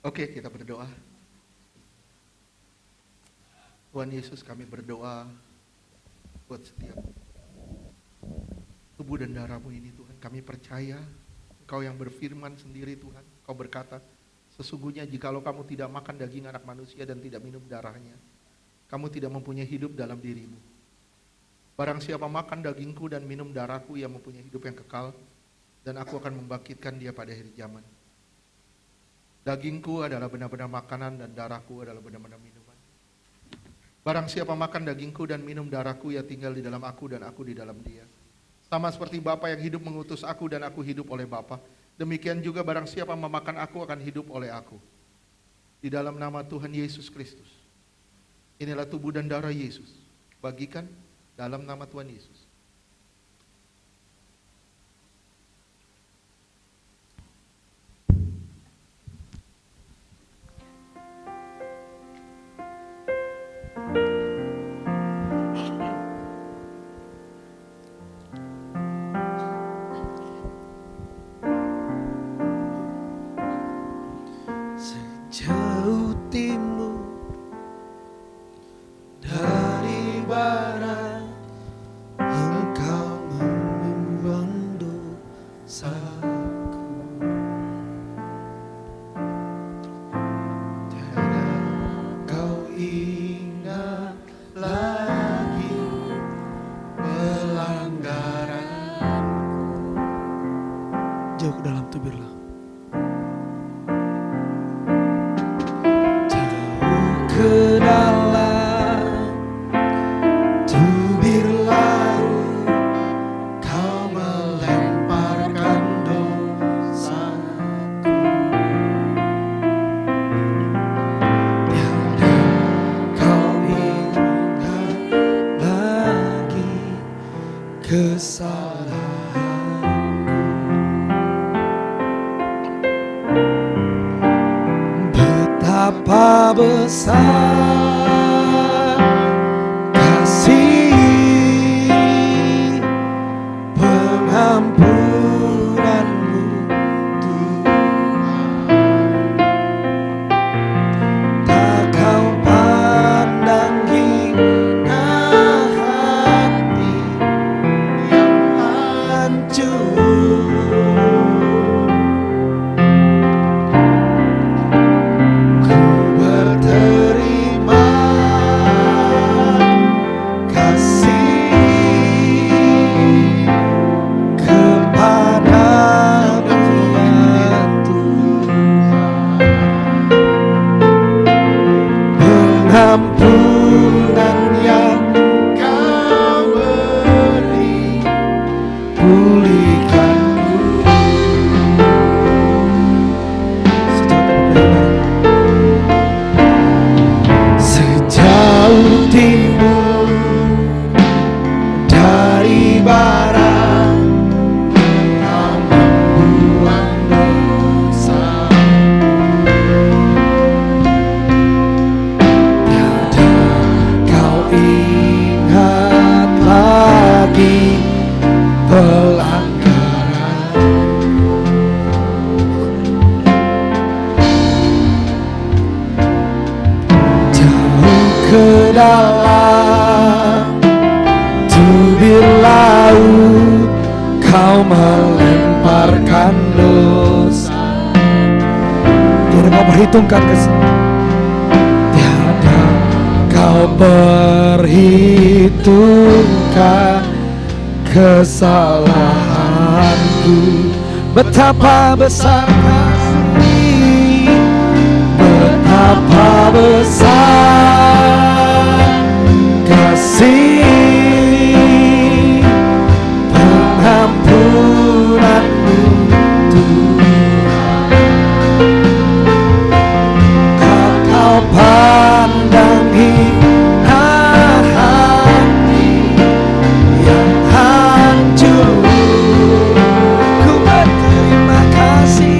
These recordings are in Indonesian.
Oke, kita berdoa. Tuhan Yesus, kami berdoa buat setiap tubuh dan darah-Mu ini Tuhan. Kami percaya Engkau yang berfirman sendiri Tuhan. Engkau berkata, sesungguhnya jikalau kamu tidak makan daging anak manusia dan tidak minum darahnya, kamu tidak mempunyai hidup dalam dirimu. Barang siapa makan dagingku dan minum darahku, ia mempunyai hidup yang kekal, dan aku akan membangkitkan dia pada akhir zaman. Dagingku adalah benar-benar makanan dan darahku adalah benar-benar minuman. Barang siapa makan dagingku dan minum darahku, ia tinggal di dalam aku dan aku di dalam dia. Sama seperti Bapa yang hidup mengutus aku dan aku hidup oleh Bapa, demikian juga barang siapa memakan aku akan hidup oleh aku. Di dalam nama Tuhan Yesus Kristus. Inilah tubuh dan darah Yesus. Bagikan dalam nama Tuhan Yesus. Sejauh timur dari barat, Engkau membuang dosaku. Tiada Kau ingat lagi pelanggaranku. Jauh ke dalam tubirlah. Ke dalam tubir laut, Kau melemparkan dosaku. Tiada Kau ingat lagi kesalahanku. Betapa besar kasih pengampunanmu Tuhan. Tak Kau pandang hina hati yang hancur. Terima kasih kepadamu ya Tuhan. Pengampunan yang Kau beri, pulihkanku. Sejauh timur dari barat, Kau membuang dosa. Tiada Kau ingat lagi pelanggaran. Jauh ke dalam tubir laut, Kau melemparkan dosa. Tiada Kau perhitungkan Tiada Kau perhitungkan kesalahanku. Betapa besar kasih, betapa besar kasih pengampunanmu Tuhan. Kau pandang hina hati yang hancur. Ku berterima kasih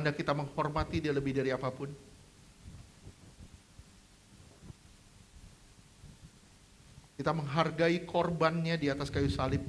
tanda kita menghormati dia lebih dari apapun? Kita menghargai korbannya di atas kayu salib.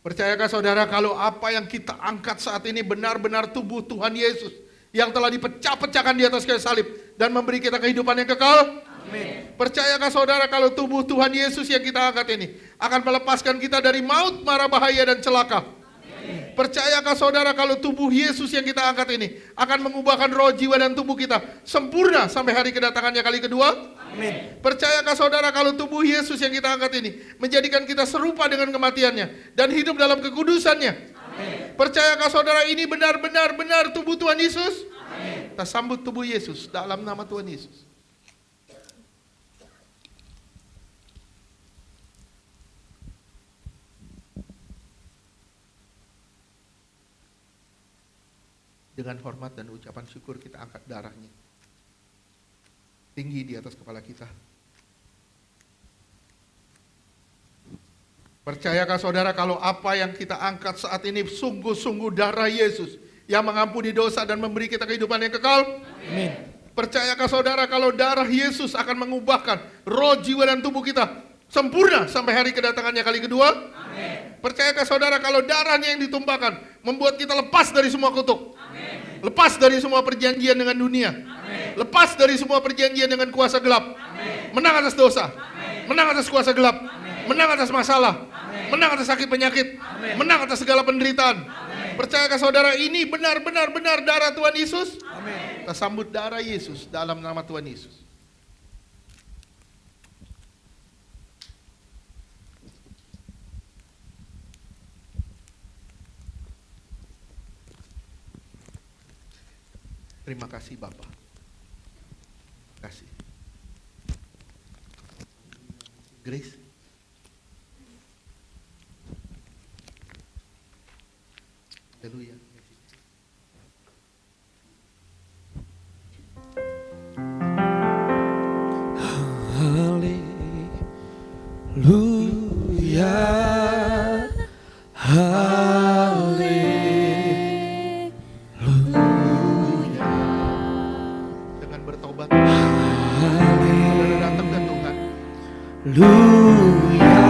Percayakah saudara kalau apa yang kita angkat saat ini benar-benar tubuh Tuhan Yesus yang telah dipecah-pecahkan di atas kayu salib dan memberi kita kehidupan yang kekal? Amin. Percayakah saudara kalau tubuh Tuhan Yesus yang kita angkat ini akan melepaskan kita dari maut, mara bahaya dan celaka? Amin. Percayakah saudara kalau tubuh Yesus yang kita angkat ini akan mengubahkan roh, jiwa dan tubuh kita sempurna sampai hari kedatangannya kali kedua? Amin. Percayakah saudara kalau tubuh Yesus yang kita angkat ini menjadikan kita serupa dengan kematiannya dan hidup dalam kekudusannya? Amin. Percayakah saudara ini benar-benar tubuh Tuhan Yesus? Amin. Kita sambut tubuh Yesus dalam nama Tuhan Yesus. Dengan hormat dan ucapan syukur kita angkat darahnya tinggi di atas kepala kita. Percayakah saudara kalau apa yang kita angkat saat ini sungguh-sungguh darah Yesus yang mengampuni dosa dan memberi kita kehidupan yang kekal? Amin. Percayakah saudara kalau darah Yesus akan mengubahkan roh, jiwa dan tubuh kita sempurna sampai hari kedatangannya kali kedua? Amin. Percayakah saudara kalau darahnya yang ditumpahkan membuat kita lepas dari semua kutuk? Amin. Lepas dari semua perjanjian dengan dunia? Amin. Lepas dari semua perjanjian dengan kuasa gelap? Amin. Menang atas dosa? Amin. Menang atas kuasa gelap? Amin. Menang atas masalah? Amin. Menang atas sakit penyakit? Amin. Menang atas segala penderitaan? Amin. Percayakah saudara ini benar-benar darah Tuhan Yesus? Amin. Kita sambut darah Yesus dalam nama Tuhan Yesus. Terima kasih Bapa. Terima kasih. Grace. Haleluya. Haleluya. Dengan bertobat, saudara datang ke Tuhan. Haleluya.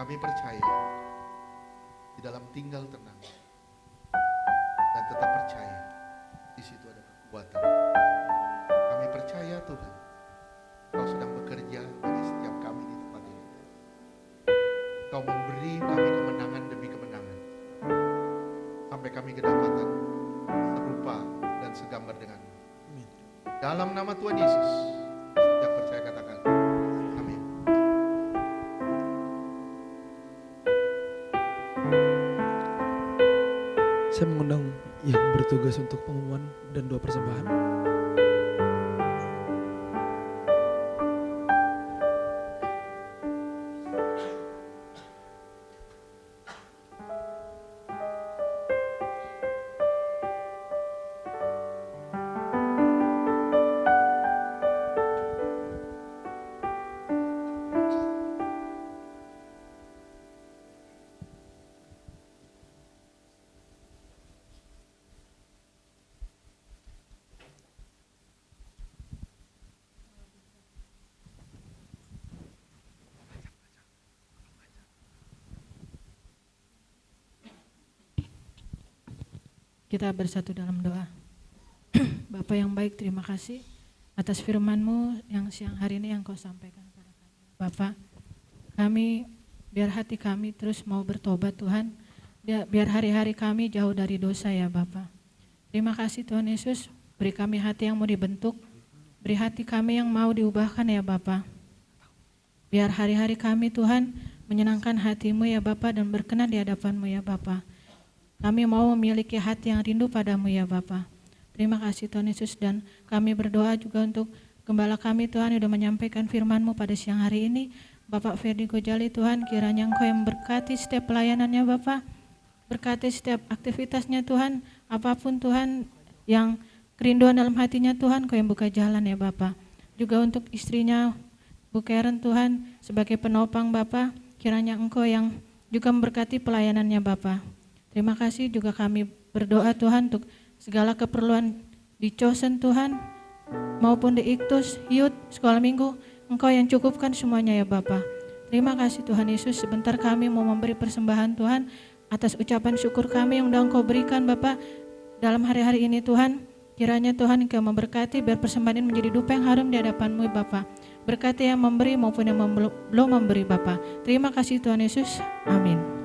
Kami percaya di dalam tinggal tenang dan tetap percaya di situ ada kekuatan. Kami percaya Tuhan, Kau sedang bekerja bagi setiap kami di tempat ini. Kau memberi kami kemenangan demi kemenangan sampai kami kedapatan serupa dan segambar denganmu. Dalam nama Tuhan Yesus, yang percaya katakan amin. Saya mengundang yang bertugas untuk pengumuman dan doa persembahan. Kita bersatu dalam doa. Bapa yang baik, terima kasih atas firman-Mu yang siang hari ini yang Kau sampaikan kepada kami. Bapa, kami biar hati kami terus mau bertobat Tuhan, biar hari-hari kami jauh dari dosa ya Bapa. Terima kasih Tuhan Yesus, beri kami hati yang mau dibentuk, beri hati kami yang mau diubahkan ya Bapa. Biar hari-hari kami Tuhan menyenangkan hati-Mu ya Bapa dan berkenan di hadapan-Mu ya Bapa. Kami mau memiliki hati yang rindu padamu ya Bapa. Terima kasih Tuhan Yesus, dan kami berdoa juga untuk gembala kami Tuhan yang sudah menyampaikan firman-Mu pada siang hari ini. Bapak Ferdi Gojali Tuhan, kiranya Engkau yang berkati setiap pelayanannya Bapak. Berkati setiap aktivitasnya Tuhan, apapun Tuhan yang kerinduan dalam hatinya Tuhan, Kau yang buka jalan ya Bapak. Juga untuk istrinya Bu Karen Tuhan sebagai penopang Bapak, kiranya Engkau yang juga memberkati pelayanannya Bapak. Terima kasih juga kami berdoa Tuhan untuk segala keperluan di Chosen Tuhan maupun di Iktus, Youth, Sekolah Minggu, Engkau yang cukupkan semuanya ya Bapa. Terima kasih Tuhan Yesus, sebentar kami mau memberi persembahan Tuhan atas ucapan syukur kami yang sudah Engkau berikan Bapa dalam hari-hari ini Tuhan. Kiranya Tuhan Engkau memberkati biar persembahan ini menjadi dupa yang harum di hadapan-Mu Bapa. Berkati yang memberi maupun yang belum memberi Bapa. Terima kasih Tuhan Yesus, amin.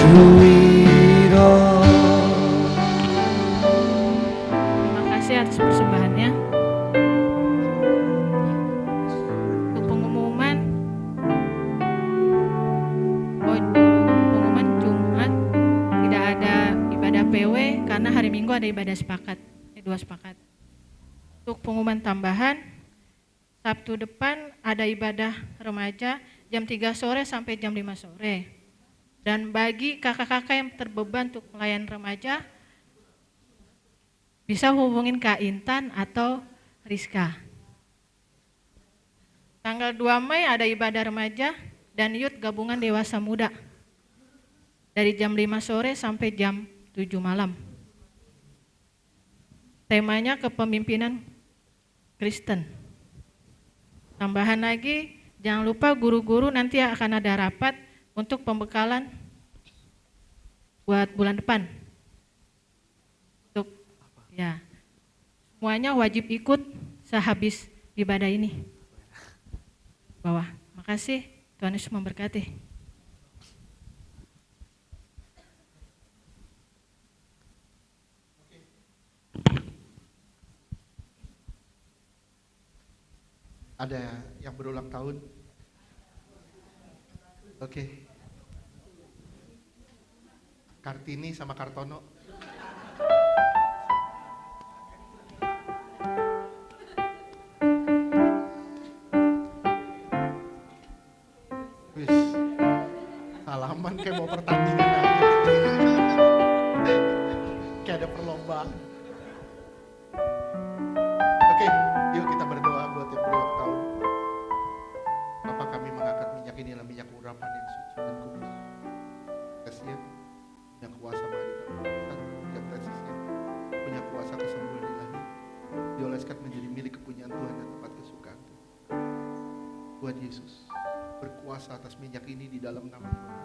do it all. Terima kasih atas persembahannya. Untuk pengumuman Jumat tidak ada ibadah PW karena hari Minggu ada ibadah sepakat, 2 sepakat. Untuk pengumuman tambahan, Sabtu depan ada ibadah remaja jam 3 sore sampai jam 5 sore. Dan bagi kakak-kakak yang terbeban untuk pelayan remaja, bisa hubungin Kak Intan atau Rizka. Tanggal 2 Mei ada ibadah remaja dan youth gabungan dewasa muda. Dari jam 5 sore sampai jam 7 malam. Temanya kepemimpinan Kristen. Tambahan lagi, jangan lupa guru-guru nanti akan ada rapat untuk pembekalan buat bulan depan. Untuk ya, semuanya wajib ikut sehabis ibadah ini. Bawah, makasih, Tuhan Yesus memberkati. Ada yang berulang tahun? Oke. Kartini sama Kartono. Wis. Salaman kayak mau pertandingan aja. Kayak ada perlombaan. Oke, yuk kita berdoa buat yang berulang tahun. Bapa, kami mengangkat minyak ini adalah minyak urapan yang suci dan kudus. Kasih yang kuasa mengalihkan yang tesisnya, punya kuasa kesembuhan ilahi, dioleskan menjadi milik kepunyaan Tuhan dan tempat kesukaan Tuhan. Tuhan Yesus berkuasa atas minyak ini di dalam nama Tuhan.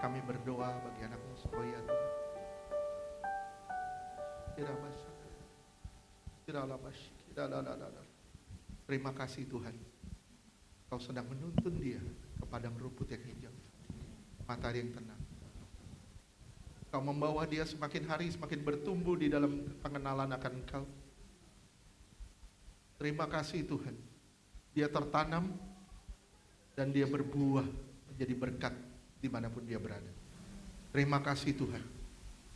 Kami berdoa bagi anak-Mu supaya Tuhan. Terima kasih Tuhan, Kau sedang menuntun dia ke padang rumput yang hijau, matahari yang tenang. Kau membawa dia semakin hari semakin bertumbuh di dalam pengenalan akan Engkau. Terima kasih Tuhan, dia tertanam dan dia berbuah menjadi berkat dimanapun dia berada. Terima kasih Tuhan,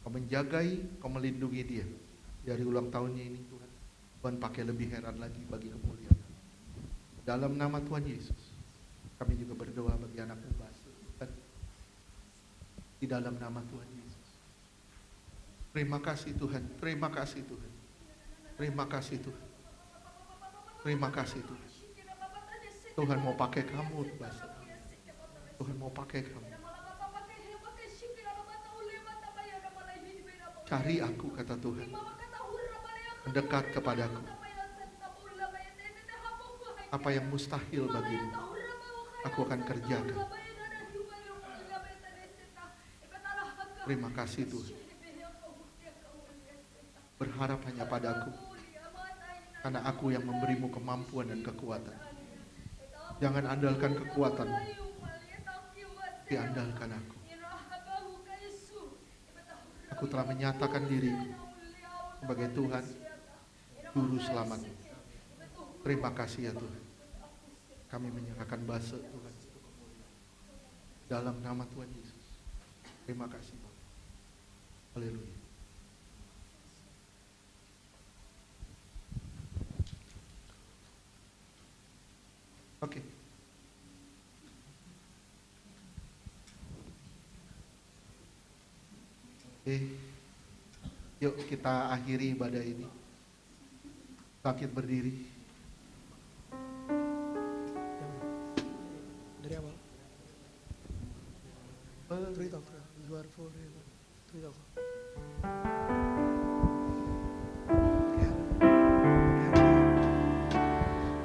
Kau menjagai, Kau melindungi dia dari ulang tahunnya ini Tuhan. Tuhan pakai lebih heran lagi bagi kemuliaan. Dalam nama Tuhan Yesus, kami juga berdoa bagi anak-Mu Basu Tuhan. Di dalam nama Tuhan Yesus. Terima kasih Tuhan, terima kasih Tuhan. Terima kasih Tuhan. Terima kasih Tuhan. Tuhan mau pakai kamu Basu. Tuhan mau pakai kamu. Cari aku, kata Tuhan. Mendekat kepadaku. Apa yang mustahil bagimu, aku akan kerjakan. Terima kasih Tuhan. Berharap hanya padaku, karena aku yang memberimu kemampuan dan kekuatan. Jangan andalkan kekuatan, diandalkan aku. Aku telah menyatakan diriku sebagai Tuhan, Juru Selamat. Terima kasih ya Tuhan. Kami menyerahkan basa Tuhan. Dalam nama Tuhan Yesus. Terima kasih Bapak. Haleluya. Oke. Yuk kita akhiri ibadah ini. Bangkit berdiri. Dari awal. Cerita, you are forever. Cerita.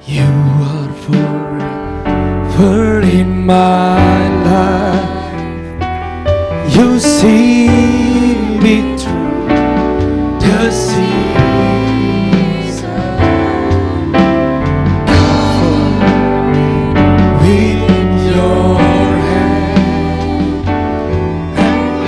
You are forever in my life. You see me through the seas. Cover me with your hand and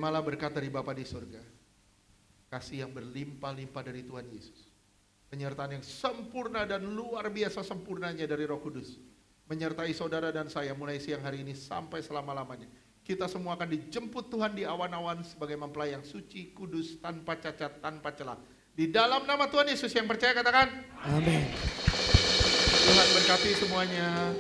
Terimalah berkat dari Bapa di surga, kasih yang berlimpah-limpah dari Tuhan Yesus, penyertaan yang sempurna dan luar biasa sempurnanya dari Roh Kudus, menyertai saudara dan saya mulai siang hari ini sampai selama-lamanya. Kita semua akan dijemput Tuhan di awan-awan sebagai mempelai yang suci, kudus, tanpa cacat, tanpa celah. Di dalam nama Tuhan Yesus, yang percaya katakan, Amin. Tuhan berkati semuanya.